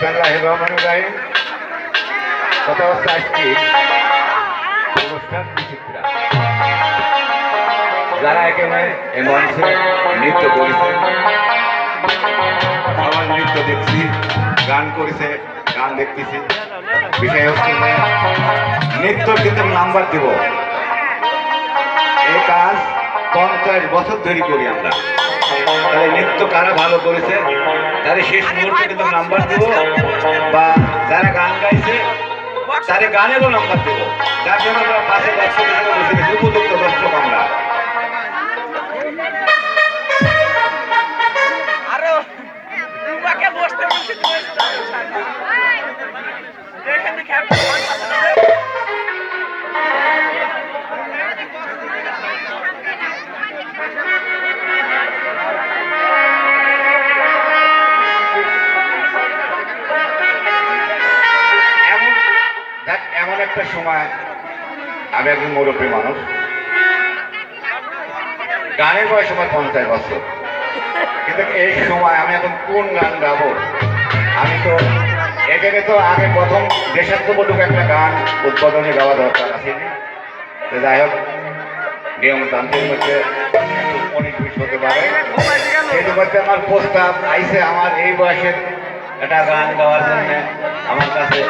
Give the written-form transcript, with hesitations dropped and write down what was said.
বিসমিল্লাহির রহমানির রহিম। কথা হচ্ছে আজকে অনুষ্ঠান বিচিত্রা যারা এখানে এই মঞ্চে নৃত্য করেছে, সবার নৃত্য দেখছি, গান করেছে, গান দেখতেছি। বিষয় হচ্ছে নৃত্য কিন্তু নাম্বার দিব। এই কাজ 50 বছর ধরে করি আমরা। তাহলে নৃত্য কারা ভালো করেছে তারা শেষ মুহূর্তে কিন্তু নাম্বার দেবো, বা যারা গান গাইছে তাদের গানেরও নাম্বার দেবো, যার জন্য আমরা পাশে দর্শক হিসেবে বসে গেছি, উপযুক্ত দর্শক আমরা। এমন একটা সময়, আমি একজন মুরব্বী মানুষ, গানের বয়স আমার 50 বছর, কিন্তু এই সময় আমি এখন কোন গান গাবো? আমি তো এখানে তো আগে প্রথম দেশাত্মবোধক একটা গান উদ্বোধনে গাওয়া দরকার আসেনি। যাই হোক, নিয়মতান্ত্রিক মধ্যে 19-20 হতে পারে, সেই মধ্যে আমার প্রস্তাব আইসে আমার এই বয়সের একটা গান গাওয়ার জন্য আমার কাছে।